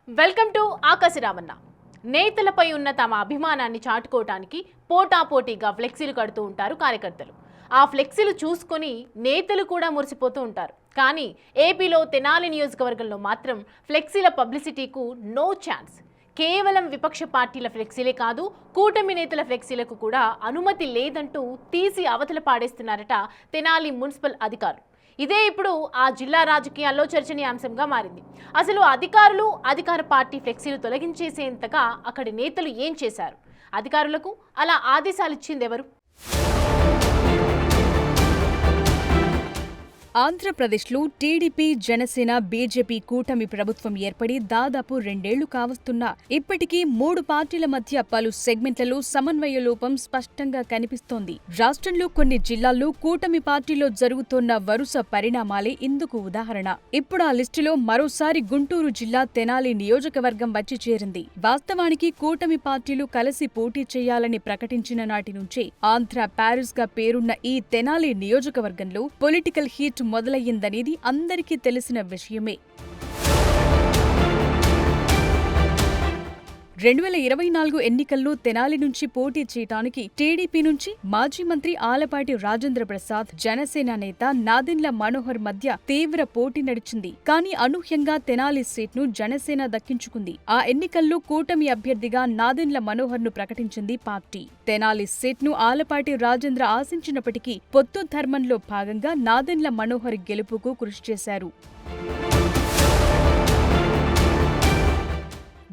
Welcome to ఆకాశరామన్న. నేతలపై ఉన్న తమ అభిమానాన్ని చాటుకోవటానికి పోటాపోటీగా ఫ్లెక్సీలు కడుతూ ఉంటారు కార్యకర్తలు. ఆ ఫ్లెక్సీలు చూసుకొని నేతలు కూడా మురిసిపోతూ ఉంటారు. కానీ ఏపీలో తెనాలి నియోజకవర్గంలో మాత్రం ఫ్లెక్సీల పబ్లిసిటీకు నో ఛాన్స్. కేవలం విపక్ష పార్టీల ఫ్లెక్సీలే కాదు, కూటమి నేతల ఫ్లెక్సీలకు కూడా అనుమతి లేదంటూ తీసి అవతల పాడేస్తున్నారట తెనాలి మున్సిపల్ అధికారులు. ఇదే ఇప్పుడు ఆ జిల్లా రాజకీయాల్లో చర్చనీయాంశంగా మారింది. అసలు అధికారులు, అధికార పార్టీ ఫ్లెక్సీలు తొలగించేసేంతగా అక్కడి నేతలు ఏం చేశారు? అధికారులకు అలా ఆదేశాలు ఇచ్చిందెవరు? ఆంధ్రప్రదేశ్లో టీడీపీ, జనసేన, బీజేపీ కూటమి ప్రభుత్వం ఏర్పడి దాదాపు 2 ఏళ్లు కావస్తున్నా ఇప్పటికీ 3 పార్టీల మధ్య పలు సెగ్మెంట్లలో సమన్వయ లోపం స్పష్టంగా కనిపిస్తోంది. రాష్ట్రంలో కొన్ని జిల్లాల్లో కూటమి పార్టీలో జరుగుతోన్న వరుస పరిణామాలే ఇందుకు ఉదాహరణ. ఇప్పుడు ఆ లిస్టులో మరోసారి గుంటూరు జిల్లా తెనాలి నియోజకవర్గం వచ్చి చేరింది. వాస్తవానికి కూటమి పార్టీలు కలిసి పోటీ చేయాలని ప్రకటించిన నాటి నుంచే ఆంధ్ర ప్యారిస్ గా పేరున్న ఈ తెనాలి నియోజకవర్గంలో పొలిటికల్ హీట్ మొదలయ్యిందనేది అందరికీ తెలిసిన విషయమే. 2024 ఎన్నికల్లో తెనాలి నుంచి పోటీ చేయడానికి టీడీపీ నుంచి మాజీ మంత్రి ఆలపాటి రాజేంద్ర ప్రసాద్, జనసేన నేత నాదెండ్ల మనోహర్ మధ్య తీవ్ర పోటీ నడిచింది. కానీ అనూహ్యంగా తెనాలి సీట్ను జనసేన దక్కించుకుంది. ఆ ఎన్నికల్లో కూటమి అభ్యర్థిగా నాదెండ్ల మనోహర్ ను ప్రకటించింది పార్టీ. తెనాలి సీట్ను ఆలపాటి రాజేంద్ర ఆశించినప్పటికీ పొత్తు ధర్మంలో భాగంగా నాదెండ్ల మనోహర్ గెలుపుకు కృషి చేశారు.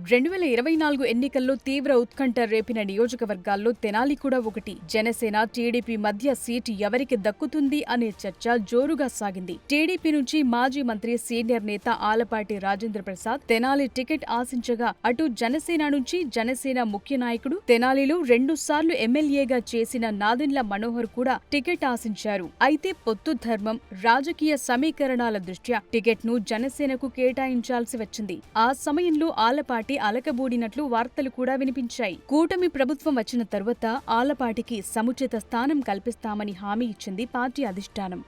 2024 ఎన్నికల్లో తీవ్ర ఉత్కంఠ రేపిన నియోజకవర్గాల్లో తెనాలి కూడా ఒకటి. జనసేన, టీడీపీ మధ్య సీటు ఎవరికి దక్కుతుంది అనే చర్చ జోరుగా సాగింది. టీడీపీ నుంచి మాజీ మంత్రి, సీనియర్ నేత ఆలపాటి రాజేంద్ర ప్రసాద్ తెనాలి టికెట్ ఆశించగా, అటు జనసేన నుంచి జనసేన ముఖ్య నాయకుడు, తెనాలిలో 2 సార్లు ఎమ్మెల్యేగా చేసిన నాదెండ్ల మనోహర్ కూడా టికెట్ ఆశించారు. అయితే పొత్తు ధర్మం, రాజకీయ సమీకరణాల దృష్ట్యా టికెట్ను జనసేనకు కేటాయించాల్సి వచ్చింది. ఆ సమయంలో ఆలపాటి అలకబూడినట్లు వార్తలు కూడా వినిపించాయి. కూటమి ప్రభుత్వం వచ్చిన తరువాత ఆలపాటికి సముచిత స్థానం కల్పిస్తామని హామీ ఇచ్చింది పార్టీ అధిష్టానం.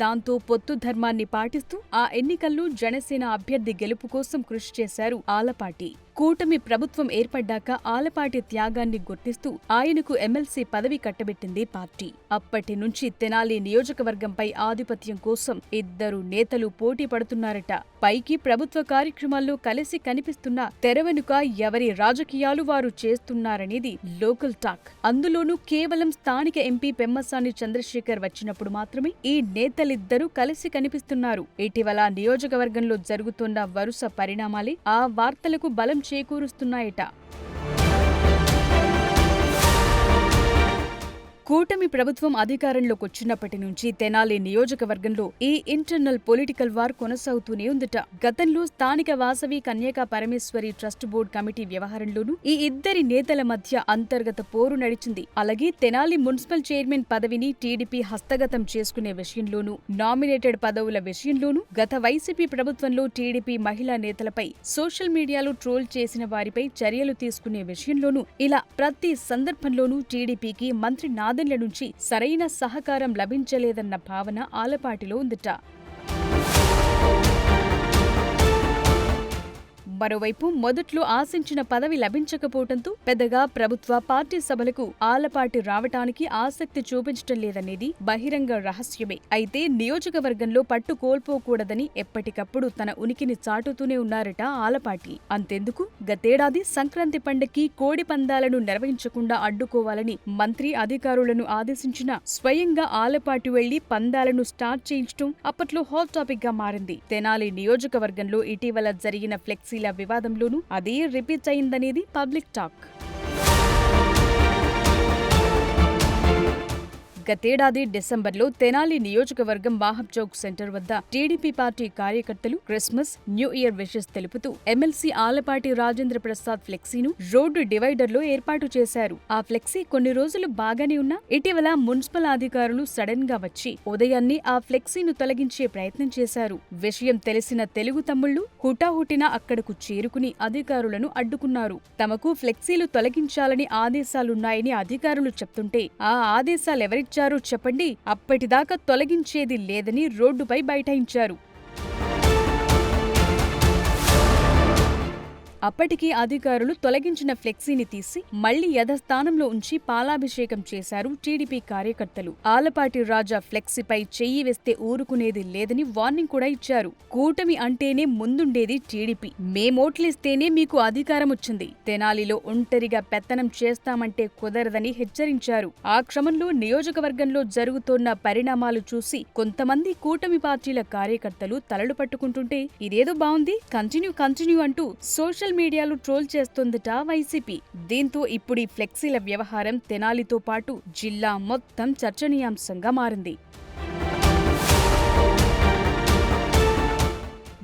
దాంతో పొత్తు ధర్మాన్ని పాటిస్తూ ఆ ఎన్నికల్లో జనసేన అభ్యర్థి గెలుపు కోసం కృషి చేశారు ఆలపాటి. కూటమి ప్రభుత్వం ఏర్పడ్డాక ఆలపాటి త్యాగాన్ని గుర్తిస్తూ ఆయనకు ఎమ్మెల్సీ పదవి కట్టబెట్టింది పార్టీ. అప్పటి నుంచి తెనాలి నియోజకవర్గంపై ఆధిపత్యం కోసం ఇద్దరు నేతలు పోటీ పడుతున్నారట. పైకి ప్రభుత్వ కార్యక్రమాల్లో కలిసి కనిపిస్తున్నా తెర వెనుక ఎవరి రాజకీయాలు వారు చేస్తున్నారనేది లోకల్ టాక్. అందులోనూ కేవలం స్థానిక ఎంపీ పెమ్మసాని చంద్రశేఖర్ వచ్చినప్పుడు మాత్రమే ఈ నేతలిద్దరూ కలిసి కనిపిస్తున్నారు. ఇటీవల నియోజకవర్గంలో జరుగుతున్న వరుస పరిణామాలే ఆ వార్తలకు బలం చేకూరుస్తున్నాయట. కూటమి ప్రభుత్వం అధికారంలోకొచ్చినప్పటి నుంచి తెనాలి నియోజకవర్గంలో ఈ ఇంటర్నల్ పొలిటికల్ వార్ కొనసాగుతూనే ఉందట. గతంలో స్థానిక Vasavi Kanyaka Parameshwari trust board committee వ్యవహారంలోనూ ఈ ఇద్దరి నేతల మధ్య అంతర్గత పోరు నడిచింది. అలాగే తెనాలి మున్సిపల్ చైర్మన్ పదవిని టీడీపీ హస్తగతం చేసుకునే విషయంలోనూ, నామినేటెడ్ పదవుల విషయంలోనూ గత వైసీపీ ప్రభుత్వంలో టీడీపీ మహిళా నేతలపై సోషల్ మీడియాలో ట్రోల్ చేసిన వారిపై చర్యలు తీసుకునే విషయంలోనూ ఇలా ప్రతి సందర్భంలోనూ టీడీపీకి మంత్రి నాదెండ్ల నుంచి సరైన సహకారం లభించలేదన్న భావన ఆలపాటిలో ఉందట. మరోవైపు మొదట్లో ఆశించిన పదవి లభించకపోవడంతో పెద్దగా ప్రభుత్వ, పార్టీ సభలకు ఆలపాటి రావటానికి ఆసక్తి చూపించటం లేదనేది బహిరంగ రహస్యమే. అయితే నియోజకవర్గంలో పట్టు కోల్పోకూడదని ఎప్పటికప్పుడు తన ఉనికిని చాటుతూనే ఉన్నారట ఆలపాటి. అంతెందుకు, గతేడాది సంక్రాంతి పండక్కి కోడి పందాలను నిర్వహించకుండా అడ్డుకోవాలని మంత్రి అధికారులను ఆదేశించిన స్వయంగా ఆలపాటి వెళ్లి పందాలను స్టార్ట్ చేయించడం అప్పట్లో హాట్ టాపిక్ గా మారింది. తెనాలి నియోజకవర్గంలో ఇటీవల జరిగిన ఫ్లెక్సీల వివాదంలోనూ అదే రిపీట్ అయిందనేది పబ్లిక్ టాక్. గతేడాది డిసెంబర్లో తెనాలి నియోజకవర్గం వాహబ్ చౌక్ సెంటర్ వద్ద టీడీపీ పార్టీ కార్యకర్తలు క్రిస్మస్, న్యూ ఇయర్ విషెస్ తెలుపుతూ ఎమ్మెల్సీ ఆలపాటి రాజేంద్ర ప్రసాద్ ఫ్లెక్సీను రోడ్డు డివైడర్లో ఏర్పాటు చేశారు. ఆ ఫ్లెక్సీ కొన్ని రోజులు బాగానే ఉన్నా ఇటీవల మున్సిపల్ అధికారులు సడన్ గా వచ్చి ఉదయాన్నే ఆ ఫ్లెక్సీను తొలగించే ప్రయత్నం చేశారు. విషయం తెలిసిన తెలుగు తమ్ముళ్లు హుటాహుటిన అక్కడకు చేరుకుని అధికారులను అడ్డుకున్నారు. తమకు ఫ్లెక్సీలు తొలగించాలని ఆదేశాలున్నాయని అధికారులు చెప్తుంటే ఆ ఆదేశాలెవరిచ్చారు చెప్పండి, అప్పటిదాకా తొలగించేది లేదని రోడ్డుపై బైఠాయించారు. అప్పటికి అధికారులు తొలగించిన ఫ్లెక్సీని తీసి మళ్లీ యథాస్థానంలో ఉంచి పాలాభిషేకం చేశారు టీడీపీ కార్యకర్తలు. ఆలపాటి రాజా ఫ్లెక్సీపై చెయ్యి వేస్తే ఊరుకునేది లేదని వార్నింగ్ కూడా ఇచ్చారు. కూటమి అంటేనే ముందుండేది టీడీపీ, మేమోట్లేస్తేనే మీకు అధికారం వచ్చింది, తెనాలిలో ఒంటరిగా పెత్తనం చేస్తామంటే కుదరదని హెచ్చరించారు. ఆ క్రమంలో నియోజకవర్గంలో జరుగుతోన్న పరిణామాలు చూసి కొంతమంది కూటమి పార్టీల కార్యకర్తలు తలలు పట్టుకుంటుంటే ఇదేదో బావుంది, కంటిన్యూ అంటూ సోషల్ మీడియాలో ట్రోల్ చేస్తోందట వైసీపీ. దీంతో ఇప్పుడు ఈ ఫ్లెక్సీల వ్యవహారం తెనాలితో పాటు జిల్లా మొత్తం చర్చనీయాంశంగా మారింది.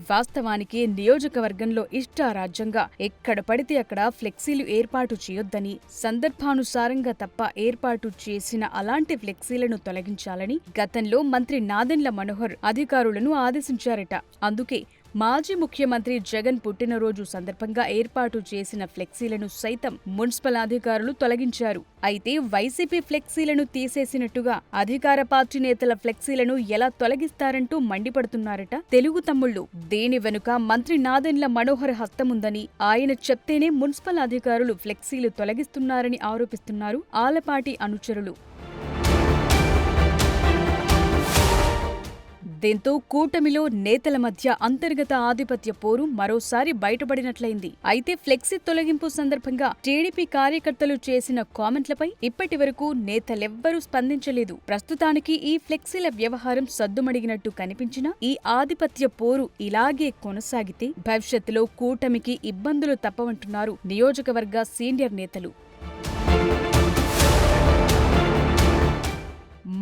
వాస్తవానికి నియోజకవర్గంలో ఇష్టారాజ్యంగా ఎక్కడ పడితే అక్కడ ఫ్లెక్సీలు ఏర్పాటు చేయొద్దని, సందర్భానుసారంగా తప్ప ఏర్పాటు చేసిన అలాంటి ఫ్లెక్సీలను తొలగించాలని గతంలో మంత్రి నాదెండ్ల మనోహర్ అధికారులను ఆదేశించారట. అందుకే మాజీ ముఖ్యమంత్రి జగన్ పుట్టినరోజు సందర్భంగా ఏర్పాటు చేసిన ఫ్లెక్సీలను సైతం మున్సిపల్ అధికారులు తొలగించారు. అయితే వైసీపీ ఫ్లెక్సీలను తీసేసినట్టుగా అధికార పార్టీ నేతల ఫ్లెక్సీలను ఎలా తొలగిస్తారంటూ మండిపడుతున్నారట తెలుగు తమ్ముళ్లు. దీని వెనుక మంత్రి నాదెండ్ల మనోహర్ హస్తముందని, ఆయన చెప్తేనే మున్సిపల్ అధికారులు ఫ్లెక్సీలు తొలగిస్తున్నారని ఆరోపిస్తున్నారు ఆలపాటి అనుచరులు. దీంతో కూటమిలో నేతల మధ్య అంతర్గత ఆధిపత్య పోరు మరోసారి బయటపడినట్లయింది. అయితే ఫ్లెక్సీ తొలగింపు సందర్భంగా టీడీపీ కార్యకర్తలు చేసిన కామెంట్లపై ఇప్పటి వరకు నేతలెవ్వరూ స్పందించలేదు. ప్రస్తుతానికి ఈ ఫ్లెక్సీల వ్యవహారం సద్దుమడిగినట్టు కనిపించినా ఈ ఆధిపత్య పోరు ఇలాగే కొనసాగితే భవిష్యత్తులో కూటమికి ఇబ్బందులు తప్పవంటున్నారు నియోజకవర్గ సీనియర్ నేతలు.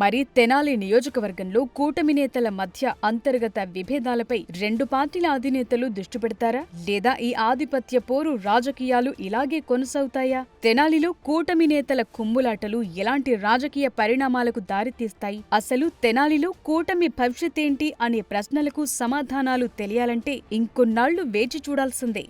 మరి తెనాలి నియోజకవర్గంలో కూటమి నేతల మధ్య అంతర్గత విభేదాలపై రెండు పార్టీల అధినేతలు దృష్టి పెడతారా, లేదా ఈ ఆధిపత్య పోరు రాజకీయాలు ఇలాగే కొనసాగుతాయా? తెనాలిలో కూటమి నేతల కుమ్ములాటలు ఎలాంటి రాజకీయ పరిణామాలకు దారితీస్తాయి? అసలు తెనాలిలో కూటమి భవిష్యత్తేంటి అనే ప్రశ్నలకు సమాధానాలు తెలియాలంటే ఇంకొన్నాళ్లు వేచి చూడాల్సిందే.